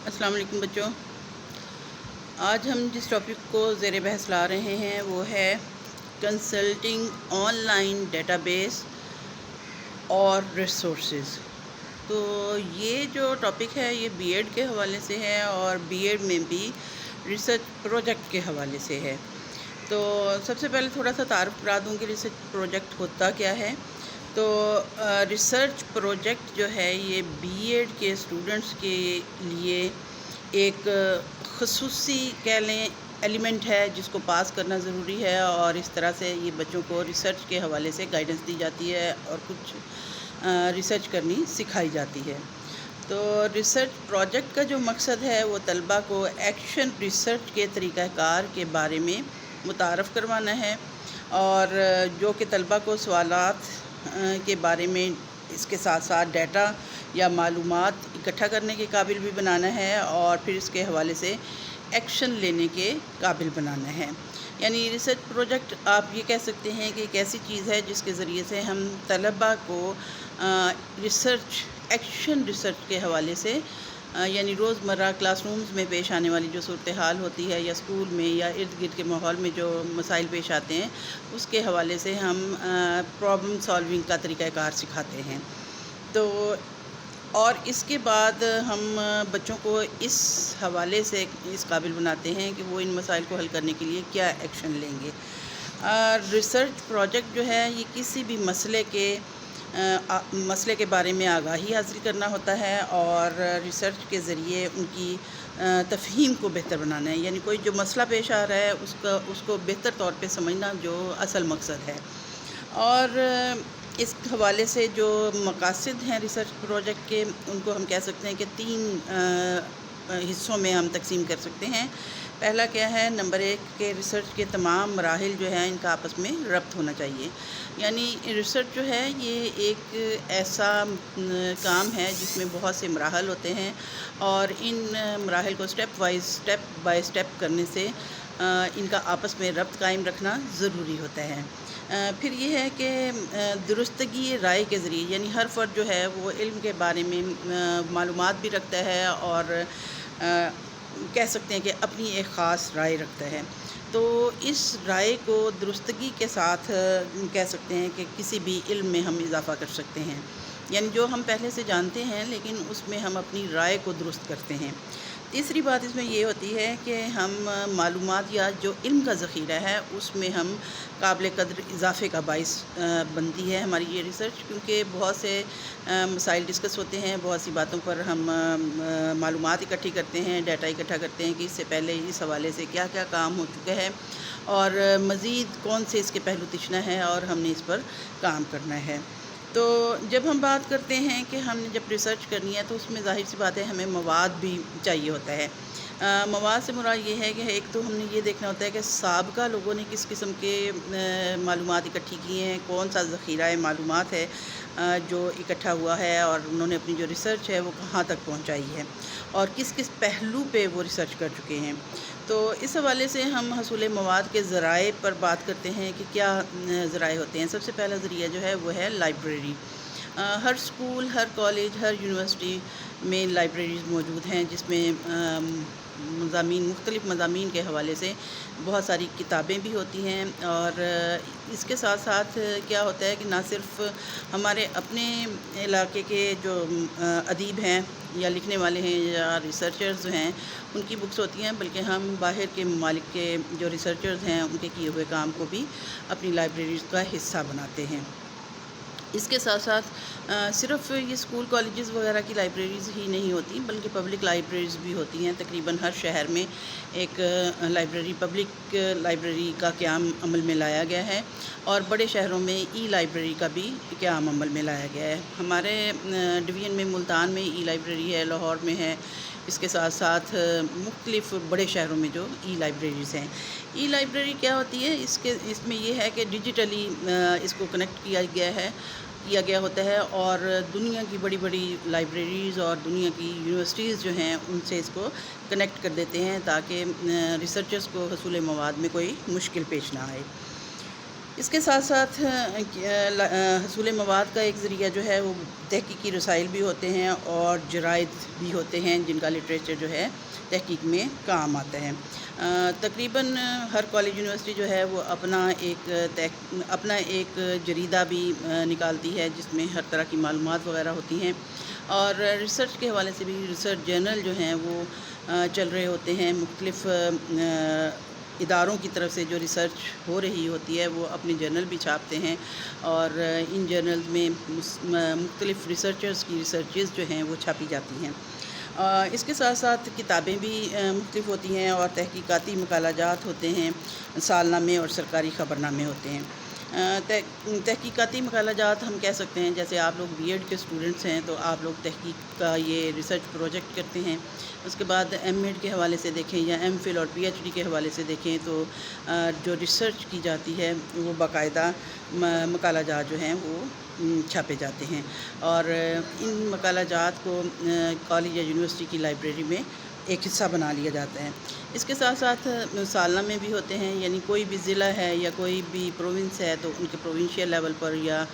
السلام علیکم بچوں. آج ہم جس ٹاپک کو زیر بحث لا رہے ہیں وہ ہے consulting on line data base اور ریسورسز. تو یہ جو ٹاپک ہے یہ بی ایڈ کے حوالے سے ہے اور بی ایڈ میں بھی ریسرچ پروجیکٹ کے حوالے سے ہے. تو سب سے پہلے تھوڑا سا تعارف کرا دوں کہ ریسرچ پروجیکٹ ہوتا کیا ہے. تو ریسرچ پروجیکٹ جو ہے یہ بی ایڈ کے اسٹوڈنٹس کے لیے ایک خصوصی کہہ لیں ایلیمنٹ ہے جس کو پاس کرنا ضروری ہے، اور اس طرح سے یہ بچوں کو ریسرچ کے حوالے سے گائیڈنس دی جاتی ہے اور کچھ ریسرچ کرنی سکھائی جاتی ہے. تو ریسرچ پروجیکٹ کا جو مقصد ہے وہ طلبہ کو ایکشن ریسرچ کے طریقہ کار کے بارے میں متعارف کروانا ہے، اور جو کہ طلبہ کو سوالات کے بارے میں اس کے ساتھ ساتھ ڈیٹا یا معلومات اکٹھا کرنے کے قابل بھی بنانا ہے، اور پھر اس کے حوالے سے ایکشن لینے کے قابل بنانا ہے. یعنی ریسرچ پروجیکٹ آپ یہ کہہ سکتے ہیں کہ ایک ایسی چیز ہے جس کے ذریعے سے ہم طلبہ کو ریسرچ ایکشن ریسرچ کے حوالے سے یعنی روزمرہ کلاس رومز میں پیش آنے والی جو صورتحال ہوتی ہے یا اسکول میں یا ارد گرد کے ماحول میں جو مسائل پیش آتے ہیں اس کے حوالے سے ہم پرابلم سالونگ کا طریقہ کار سکھاتے ہیں. تو اور اس کے بعد ہم بچوں کو اس حوالے سے اس قابل بناتے ہیں کہ وہ ان مسائل کو حل کرنے کے لیے کیا ایکشن لیں گے. ریسرچ پروجیکٹ جو ہے یہ کسی بھی مسئلے کے بارے میں آگاہی حاصل کرنا ہوتا ہے اور ریسرچ کے ذریعے ان کی تفہیم کو بہتر بنانا ہے. یعنی کوئی جو مسئلہ پیش آ رہا ہے اس کو بہتر طور پہ سمجھنا جو اصل مقصد ہے. اور اس حوالے سے جو مقاصد ہیں ریسرچ پروجیکٹ کے ان کو ہم کہہ سکتے ہیں کہ 3 حصوں میں ہم تقسیم کر سکتے ہیں. پہلا کیا ہے، نمبر 1 کہ ریسرچ کے تمام مراحل جو ہیں ان کا آپس میں ربط ہونا چاہیے. یعنی ریسرچ جو ہے یہ ایک ایسا کام ہے جس میں بہت سے مراحل ہوتے ہیں، اور ان مراحل کو اسٹیپ بائی اسٹیپ کرنے سے ان کا آپس میں ربط قائم رکھنا ضروری ہوتا ہے. پھر یہ ہے کہ درستگی رائے کے ذریعے یعنی ہر فرد جو ہے وہ علم کے بارے میں معلومات بھی رکھتا ہے اور کہہ سکتے ہیں کہ اپنی ایک خاص رائے رکھتا ہے. تو اس رائے کو درستگی کے ساتھ کہہ سکتے ہیں کہ کسی بھی علم میں ہم اضافہ کر سکتے ہیں. یعنی جو ہم پہلے سے جانتے ہیں لیکن اس میں ہم اپنی رائے کو درست کرتے ہیں. تیسری بات اس میں یہ ہوتی ہے کہ ہم معلومات یا جو علم کا ذخیرہ ہے اس میں ہم قابل قدر اضافے کا باعث بنتی ہے ہماری یہ ریسرچ، کیونکہ بہت سے مسائل ڈسکس ہوتے ہیں، بہت سی باتوں پر ہم معلومات اکٹھی کرتے ہیں، ڈیٹا اکٹھا کرتے ہیں کہ اس سے پہلے اس حوالے سے کیا کیا کام ہو چکا ہے اور مزید کون سے اس کے پہلو تشنا ہے اور ہم نے اس پر کام کرنا ہے. تو جب ہم بات کرتے ہیں کہ ہم نے جب ریسرچ کرنی ہے تو اس میں ظاہر سی بات ہے ہمیں مواد بھی چاہیے ہوتا ہے. مواد سے مراد یہ ہے کہ ایک تو ہم نے یہ دیکھنا ہوتا ہے کہ سابقہ لوگوں نے کس قسم کے معلومات اکٹھی کی ہیں، کون سا ذخیرہ معلومات ہے جو اکٹھا ہوا ہے اور انہوں نے اپنی جو ریسرچ ہے وہ کہاں تک پہنچائی ہے اور کس کس پہلو پہ وہ ریسرچ کر چکے ہیں. تو اس حوالے سے ہم حصول مواد کے ذرائع پر بات کرتے ہیں کہ کیا ذرائع ہوتے ہیں. سب سے پہلا ذریعہ جو ہے وہ ہے لائبریری. ہر اسکول، ہر کالج، ہر یونیورسٹی میں لائبریریز موجود ہیں جس میں مختلف مضامین کے حوالے سے بہت ساری کتابیں بھی ہوتی ہیں. اور اس کے ساتھ ساتھ کیا ہوتا ہے کہ نہ صرف ہمارے اپنے علاقے کے جو ادیب ہیں یا لکھنے والے ہیں یا ریسرچرز ہیں ان کی بکس ہوتی ہیں، بلکہ ہم باہر کے ممالک کے جو ریسرچرز ہیں ان کے کیے ہوئے کام کو بھی اپنی لائبریریز کا حصہ بناتے ہیں. اس کے ساتھ ساتھ صرف یہ اسکول کالجز وغیرہ کی لائبریریز ہی نہیں ہوتی بلکہ پبلک لائبریریز بھی ہوتی ہیں. تقریباً ہر شہر میں ایک پبلک لائبریری کا قیام عمل میں لایا گیا ہے، اور بڑے شہروں میں ای لائبریری کا بھی قیام عمل میں لایا گیا ہے. ہمارے ڈویژن میں ملتان میں ای لائبریری ہے، لاہور میں ہے. اس کے ساتھ ساتھ مختلف بڑے شہروں میں جو ای لائبریریز ہیں. ای لائبریری کیا ہوتی ہے، اس میں یہ ہے کہ ڈیجیٹلی اس کو کنیکٹ کیا گیا ہوتا ہے، اور دنیا کی بڑی بڑی لائبریریز اور دنیا کی یونیورسٹیز جو ہیں ان سے اس کو کنیکٹ کر دیتے ہیں تاکہ ریسرچرز کو حصول مواد میں کوئی مشکل پیش نہ آئے. اس کے ساتھ ساتھ حصول مواد کا ایک ذریعہ جو ہے وہ تحقیقی رسائل بھی ہوتے ہیں اور جرائد بھی ہوتے ہیں جن کا لٹریچر جو ہے تحقیق میں کام آتا ہے۔ تقریباً ہر کالج یونیورسٹی جو ہے وہ اپنا ایک جریدہ بھی نکالتی ہے جس میں ہر طرح کی معلومات وغیرہ ہوتی ہیں، اور ریسرچ کے حوالے سے بھی ریسرچ جرنل جو ہیں وہ چل رہے ہوتے ہیں۔ مختلف اداروں کی طرف سے جو ریسرچ ہو رہی ہوتی ہے وہ اپنے جرنل بھی چھاپتے ہیں، اور ان جرنلز میں مختلف ریسرچرز کی ریسرچز جو ہیں وہ چھاپی جاتی ہیں۔ اس کے ساتھ ساتھ کتابیں بھی مختلف ہوتی ہیں اور تحقیقاتی مقالہ جات ہوتے ہیں، سالنامے اور سرکاری خبرنامے ہوتے ہیں۔ تحقیقاتی مقالہ جات ہم کہہ سکتے ہیں، جیسے آپ لوگ بی ایڈ کے اسٹوڈنٹس ہیں تو آپ لوگ تحقیق کا یہ ریسرچ پروجیکٹ کرتے ہیں۔ اس کے بعد ایم ایڈ کے حوالے سے دیکھیں یا ایم فل اور پی ایچ ڈی کے حوالے سے دیکھیں تو جو ریسرچ کی جاتی ہے وہ باقاعدہ مقالہ جات جو ہیں وہ چھاپے جاتے ہیں، اور ان مقالہ جات کو کالج یا یونیورسٹی کی لائبریری میں ایک حصہ بنا لیا جاتا ہے۔ اس کے ساتھ ساتھ سالنامے بھی ہوتے ہیں، یعنی کوئی بھی ضلع ہے یا کوئی بھی پروونس ہے تو ان کے پروونشل لیول پر یا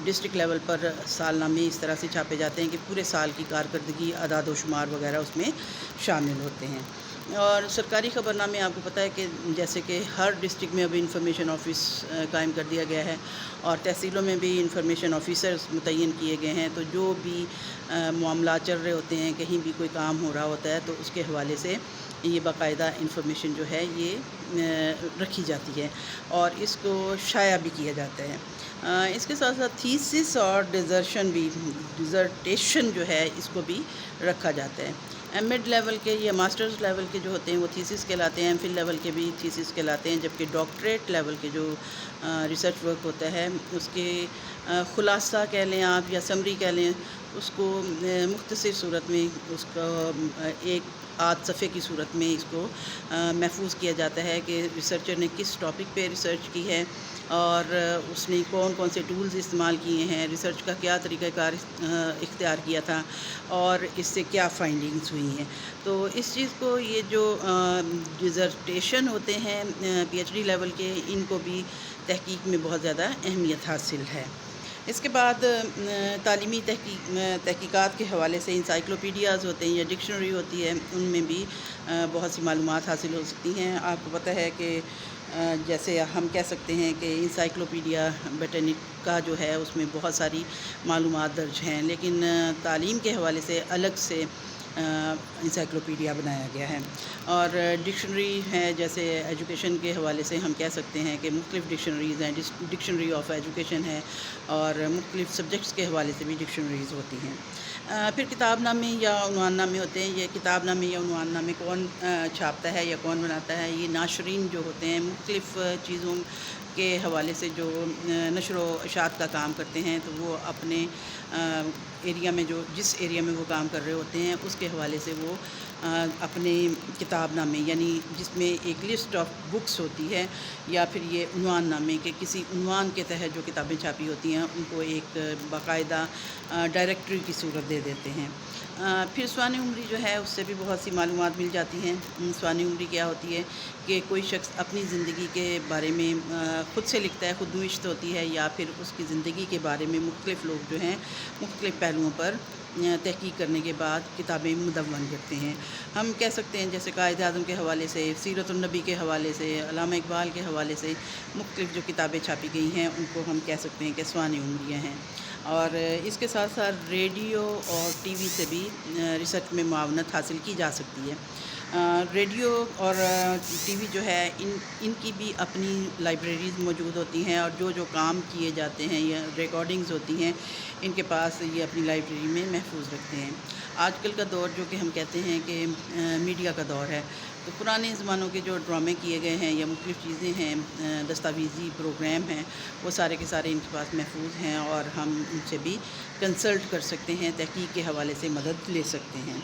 ڈسٹرکٹ لیول پر سالنامے اس طرح سے چھاپے جاتے ہیں کہ پورے سال کی کارکردگی، اعداد و شمار وغیرہ اس میں شامل ہوتے ہیں۔ اور سرکاری خبرنامے آپ کو پتہ ہے کہ جیسے کہ ہر ڈسٹرکٹ میں ابھی انفارمیشن آفس قائم کر دیا گیا ہے، اور تحصیلوں میں بھی انفارمیشن آفیسرز متعین کیے گئے ہیں، تو جو بھی معاملات چل رہے ہوتے ہیں، کہیں بھی کوئی کام ہو رہا ہوتا ہے تو اس کے حوالے سے یہ باقاعدہ انفارمیشن جو ہے یہ رکھی جاتی ہے اور اس کو شائع بھی کیا جاتا ہے۔ اس کے ساتھ ساتھ تھیسس اور ڈیزرٹیشن جو ہے اس کو بھی رکھا جاتا ہے۔ ایم ایڈ لیول کے یا ماسٹرز لیول کے جو ہوتے ہیں وہ تھیسس کہلاتے ہیں، ایم فل لیول کے بھی تھیسس کہلاتے ہیں، جبکہ ڈاکٹریٹ لیول کے جو ریسرچ ورک ہوتا ہے اس کے خلاصہ کہہ لیں آپ یا سمری کہہ لیں، اس کو مختصر صورت میں اس کا ایک آدھ صفحے کی صورت میں اس کو محفوظ کیا جاتا ہے کہ ریسرچر نے کس ٹاپک پہ ریسرچ کی ہے اور اس نے کون کون سے ٹولز استعمال کیے ہیں، ریسرچ کا کیا طریقہ کار اختیار کیا تھا اور اس سے کیا فائنڈنگز ہوئی ہیں۔ تو اس چیز کو یہ جو ڈیزرٹیشن ہوتے ہیں پی ایچ ڈی لیول کے، ان کو بھی تحقیق میں بہت زیادہ اہمیت حاصل ہے۔ اس کے بعد تعلیمی تحقیقات کے حوالے سے انسائکلوپیڈیاز ہوتے ہیں یا ڈکشنری ہوتی ہے، ان میں بھی بہت سی معلومات حاصل ہو سکتی ہیں۔ آپ کو پتہ ہے کہ جیسے ہم کہہ سکتے ہیں کہ انسائکلوپیڈیا بٹینیکا جو ہے اس میں بہت ساری معلومات درج ہیں، لیکن تعلیم کے حوالے سے الگ سے انسائکلوپیڈیا بنایا گیا ہے۔ اور ڈکشنری ہے، جیسے ایجوکیشن کے حوالے سے ہم کہہ سکتے ہیں کہ مختلف ڈکشنریز ہیں، ڈکشنری آف ایجوکیشن ہے، اور مختلف سبجیکٹس کے حوالے سے بھی ڈکشنریز ہوتی ہیں۔ پھر کتاب نامے یا عنوان نامے ہوتے ہیں۔ یہ کتاب نامے یا عنوان نامے کون چھاپتا ہے یا کون بناتا ہے؟ یہ ناشرین جو ہوتے ہیں، مختلف چیزوں کے حوالے سے جو نشر و اشاعت کا کام کرتے ہیں، تو وہ اپنے ایریا میں جس ایریا میں وہ کام کر رہے ہوتے ہیں اس کے حوالے سے وہ اپنے کتاب نامے، یعنی جس میں ایک لسٹ آف بکس ہوتی ہے، یا پھر یہ عنوان نامے کہ کسی عنوان کے تحت جو کتابیں چھاپی ہوتی ہیں ان کو ایک باقاعدہ ڈائریکٹری کی صورت دے دیتے ہیں۔ پھر سوانح عمری جو ہے اس سے بھی بہت سی معلومات مل جاتی ہیں۔ سوانح عمری کیا ہوتی ہے کہ کوئی شخص اپنی زندگی کے بارے میں خود سے لکھتا ہے، خود نوشت ہوتی ہے، یا پھر اس کی زندگی کے بارے میں مختلف لوگ جو ہیں مختلف پہلوؤں پر تحقیق کرنے کے بعد کتابیں مدون کرتے ہیں۔ ہم کہہ سکتے ہیں جیسے قائد اعظم کے حوالے سے، سیرت النبی کے حوالے سے، علامہ اقبال کے حوالے سے مختلف جو کتابیں چھاپی گئی ہیں ان کو ہم کہہ سکتے ہیں کہ سوانح عمریاں ہیں۔ اور اس کے ساتھ ساتھ ریڈیو اور ٹی وی سے بھی ریسرچ میں معاونت حاصل کی جا سکتی ہے۔ ریڈیو اور ٹی وی جو ہے ان کی بھی اپنی لائبریریز موجود ہوتی ہیں، اور جو کام کیے جاتے ہیں یا ریکارڈنگز ہوتی ہیں ان کے پاس یہ اپنی لائبریری میں محفوظ رکھتے ہیں۔ آج کل کا دور جو کہ ہم کہتے ہیں کہ میڈیا کا دور ہے، تو پرانے زمانوں کے جو ڈرامے کیے گئے ہیں یا مختلف چیزیں ہیں، دستاویزی پروگرام ہیں، وہ سارے کے سارے ان کے پاس محفوظ ہیں اور ہم ان سے بھی کنسلٹ کر سکتے ہیں، تحقیق کے حوالے سے مدد لے سکتے ہیں۔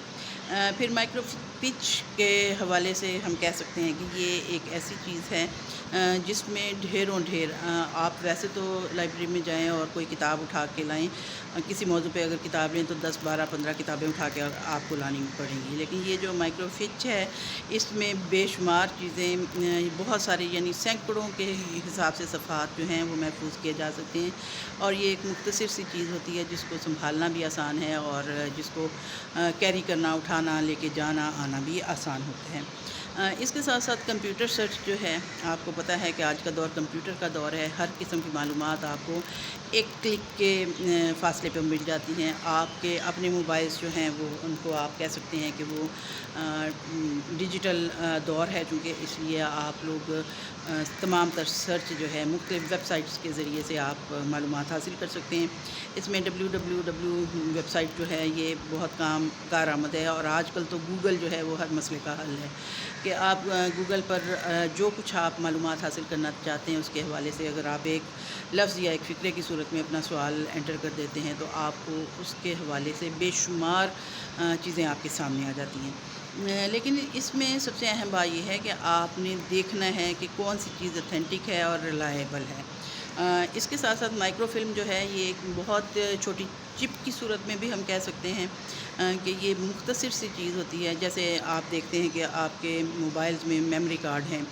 پھر مائکرو پچ کے حوالے سے ہم کہہ سکتے ہیں کہ یہ ایک ایسی چیز ہے جس میں ڈھیروں ڈھیر آپ ویسے تو لائبریری میں جائیں اور کوئی کتاب اٹھا کے لائیں، کسی موضوع پہ اگر کتاب لیں تو 10 12 15 کتابیں اٹھا کے آپ کو لانی پڑیں گی، لیکن یہ جو مائکرو فچ ہے اس میں بے شمار چیزیں بہت ساری یعنی سینکڑوں کے حساب سے صفحات جو ہیں وہ محفوظ کیے جا سکتے ہیں، اور یہ ایک مختصر سی چیز ہوتی ہے جس کو سنبھالنا بھی آسان ہے اور جس کو کیری کرنا، اٹھانا، لے کے جانا آنا بھی آسان ہوتا ہے۔ اس کے ساتھ ساتھ کمپیوٹر سرچ جو ہے، آپ کو پتہ ہے کہ آج کا دور کمپیوٹر کا دور ہے، ہر قسم کی معلومات آپ کو ایک کلک کے فاصلے پہ مل جاتی ہیں۔ آپ کے اپنے موبائلز جو ہیں وہ ان کو آپ کہہ سکتے ہیں کہ وہ ڈیجیٹل دور ہے، چونکہ اس لیے آپ لوگ تمام تر سرچ جو ہے مختلف ویب سائٹس کے ذریعے سے آپ معلومات حاصل کر سکتے ہیں۔ اس میں www ویب سائٹ جو ہے یہ بہت کارآمد ہے، اور آج کل تو گوگل جو ہے وہ ہر مسئلے کا حل ہے کہ آپ گوگل پر جو کچھ آپ معلومات حاصل کرنا چاہتے ہیں اس کے حوالے سے اگر آپ ایک لفظ یا ایک فقرے کی صورت میں اپنا سوال انٹر کر دیتے ہیں تو آپ کو اس کے حوالے سے بے شمار چیزیں آپ کے سامنے آ جاتی ہیں۔ لیکن اس میں سب سے اہم بات یہ ہے کہ آپ نے دیکھنا ہے کہ کون سی چیز اتھینٹک ہے اور ریلائبل ہے۔ اس کے ساتھ ساتھ مائکرو فلم جو ہے یہ ایک بہت چھوٹی چپ کی صورت میں بھی ہم کہہ سکتے ہیں کہ یہ مختصر سی چیز ہوتی ہے، جیسے آپ دیکھتے ہیں کہ آپ کے موبائلز میں میموری کارڈ ہیں،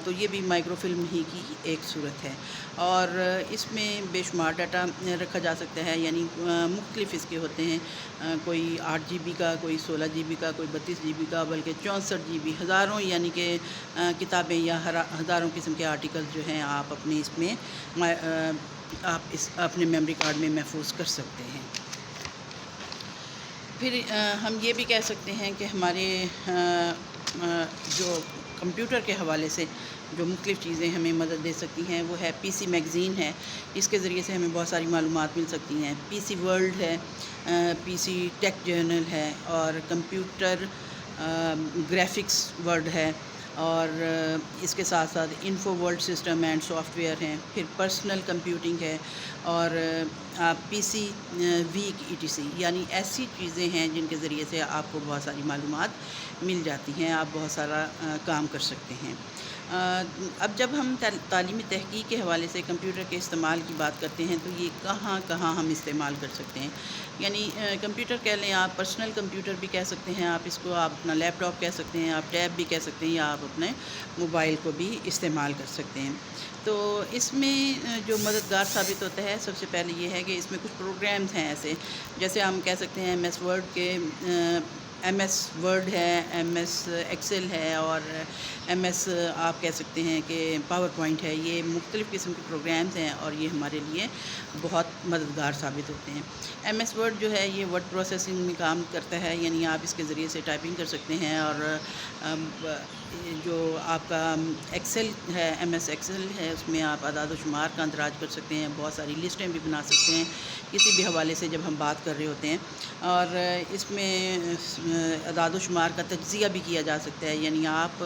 تو یہ بھی مائکرو فلم ہی کی ایک صورت ہے، اور اس میں بے شمار ڈاٹا رکھا جا سکتا ہے، یعنی مختلف اس کے ہوتے ہیں، کوئی 8 GB کا، کوئی 16 GB کا، کوئی 32 GB کا، بلکہ 64 GB، ہزاروں یعنی کہ کتابیں یا ہزاروں قسم کے آرٹیکل جو ہیں آپ اپنے اس میں آپ اپنے میموری کارڈ میں محفوظ کر سکتے ہیں۔ پھر ہم یہ بھی کہہ سکتے ہیں کہ ہمارے جو کمپیوٹر کے حوالے سے جو مختلف چیزیں ہمیں مدد دے سکتی ہیں وہ ہے PC میگزین ہے، اس کے ذریعے سے ہمیں بہت ساری معلومات مل سکتی ہیں۔ PC ورلڈ ہے، PC ٹیک جرنل ہے، اور کمپیوٹر گرافکس ورلڈ ہے، اور اس کے ساتھ ساتھ info world system and soft where ہیں، پھر پرسنل کمپیوٹنگ ہے، اور PC ویک ETC، یعنی ایسی چیزیں ہیں جن کے ذریعے سے آپ کو بہت ساری معلومات مل جاتی ہیں، آپ بہت سارا کام کر سکتے ہیں۔ اب جب ہم تعلیمی تحقیق کے حوالے سے کمپیوٹر کے استعمال کی بات کرتے ہیں تو یہ کہاں کہاں ہم استعمال کر سکتے ہیں، یعنی کمپیوٹر کہہ لیں، آپ پرسنل کمپیوٹر بھی کہہ سکتے ہیں، آپ اس کو آپ اپنا لیپ ٹاپ کہہ سکتے ہیں، آپ ٹیب بھی کہہ سکتے ہیں، یا آپ اپنے موبائل کو بھی استعمال کر سکتے ہیں۔ تو اس میں جو مددگار ثابت ہوتا ہے سب سے پہلے یہ ہے کہ اس میں کچھ پروگرامز ہیں ایسے، جیسے ہم کہہ سکتے ہیں MS ورڈ کے MS ورڈ ہے، MS ایکسل ہے، اور MS آپ کہہ سکتے ہیں کہ پاور پوائنٹ ہے، یہ مختلف قسم کے پروگرامز ہیں اور یہ ہمارے لیے بہت مددگار ثابت ہوتے ہیں۔ MS ورڈ جو ہے یہ ورڈ پروسیسنگ میں کام کرتا ہے، یعنی آپ اس کے ذریعے سے ٹائپنگ کر سکتے ہیں، اور جو آپ کا ایکسل ہے، MS ایکسل ہے، اس میں آپ اعداد و شمار کا اندراج کر سکتے ہیں، بہت ساری لسٹیں بھی بنا سکتے ہیں کسی بھی حوالے سے جب ہم بات کر رہے ہوتے ہیں، اور اس میں اعداد و شمار کا تجزیہ بھی کیا جا سکتا ہے، یعنی آپ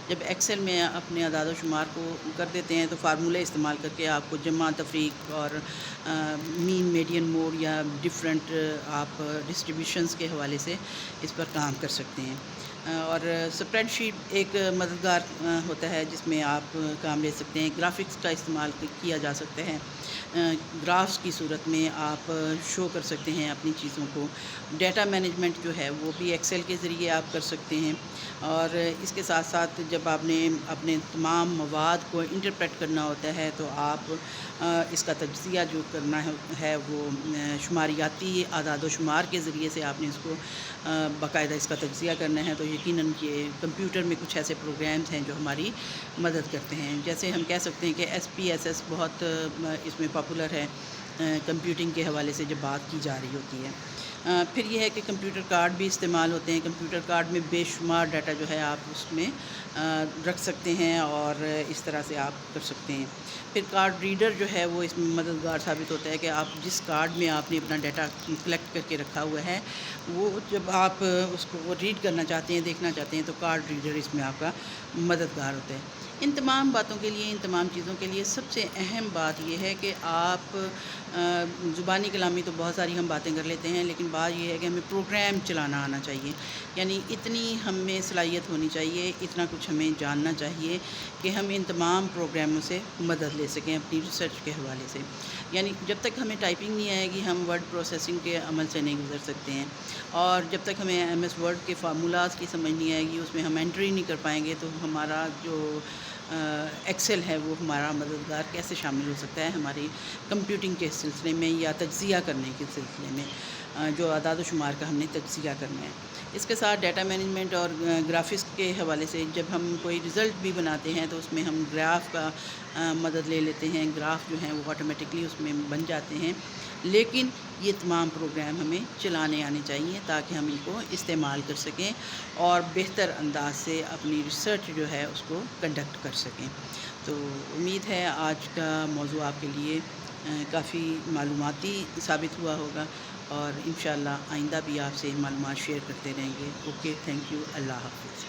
جب ایکسل میں اپنے اعداد و شمار کو کر دیتے ہیں تو فارمولے استعمال کر کے آپ کو جمع، تفریق اور مین، میڈین، موڈ یا ڈیفرنٹ آپ ڈسٹریبیوشنز کے حوالے سے اس پر کام کر سکتے ہیں۔ اور اسپریڈ شیٹ ایک مددگار ہوتا ہے جس میں آپ کام لے سکتے ہیں، گرافکس کا استعمال کیا جا سکتا ہے، گرافس کی صورت میں آپ شو کر سکتے ہیں اپنی چیزوں کو، ڈیٹا مینجمنٹ جو ہے وہ بھی ایکسل کے ذریعے آپ کر سکتے ہیں، اور اس کے ساتھ ساتھ جب آپ نے اپنے تمام مواد کو انٹرپریٹ کرنا ہوتا ہے تو آپ اس کا تجزیہ جو کرنا ہے وہ شماریاتی اعداد و شمار کے ذریعے سے آپ نے اس کو باقاعدہ اس کا تجزیہ کرنا ہے، تو یقیناً یہ کمپیوٹر میں کچھ ایسے پروگرامز ہیں جو ہماری مدد کرتے ہیں، جیسے ہم کہہ سکتے ہیں کہ SPSS بہت اس میں پاپولر ہے کمپیوٹنگ کے حوالے سے جب بات کی جا رہی ہوتی ہے۔ پھر یہ ہے کہ کمپیوٹر کارڈ بھی استعمال ہوتے ہیں، کمپیوٹر کارڈ میں بے شمار ڈاٹا جو ہے آپ اس میں رکھ سکتے ہیں اور اس طرح سے آپ کر سکتے ہیں۔ پھر کارڈ ریڈر جو ہے وہ اس میں مددگار ثابت ہوتا ہے کہ آپ جس کارڈ میں آپ نے اپنا ڈاٹا کلیکٹ کر کے رکھا ہوا ہے وہ جب آپ اس کو ریڈ کرنا چاہتے ہیں، دیکھنا چاہتے ہیں، تو کارڈ ریڈر اس میں آپ کا مددگار ہوتا ہے۔ ان تمام باتوں کے لیے، ان تمام چیزوں کے لیے سب سے اہم بات یہ ہے کہ آپ زبانی کلامی تو بہت ساری ہم باتیں کر لیتے ہیں، لیکن بات یہ ہے کہ ہمیں پروگرام چلانا آنا چاہیے. یعنی اتنی ہم میں صلاحیت ہونی چاہیے، اتنا کچھ ہمیں جاننا چاہیے کہ ہم ان تمام پروگراموں سے مدد لے سکیں اپنی ریسرچ کے حوالے سے. یعنی جب تک ہمیں ٹائپنگ نہیں آئے گی ہم ورڈ پروسیسنگ کے عمل سے نہیں گزر سکتے ہیں، اور جب تک ہمیں ایم ایس ورڈ کے فارمولاز کی سمجھ نہیں آئے گی، اس میں ہم انٹری نہیں کر پائیں گے، تو ہمارا جو ایکسل ہے وہ ہمارا مددگار کیسے شامل ہو سکتا ہے ہماری کمپیوٹنگ کے سلسلے میں یا تجزیہ کرنے کے سلسلے میں، جو اعداد و شمار کا ہم نے تجزیہ کرنا ہے. اس کے ساتھ ڈیٹا مینجمنٹ اور گرافکس کے حوالے سے جب ہم کوئی رزلٹ بھی بناتے ہیں تو اس میں ہم گراف کا مدد لے لیتے ہیں. گراف جو ہیں وہ آٹومیٹکلی اس میں بن جاتے ہیں، لیکن یہ تمام پروگرام ہمیں چلانے آنے چاہیے تاکہ ہم ان کو استعمال کر سکیں اور بہتر انداز سے اپنی ریسرچ جو ہے اس کو کنڈکٹ کر سکیں. تو امید ہے آج کا موضوع آپ کے لیے کافی معلوماتی ثابت ہوا ہوگا، اور انشاءاللہ آئندہ بھی آپ سے معلومات شیئر کرتے رہیں گے. اوکے، تھینک یو، اللہ حافظ.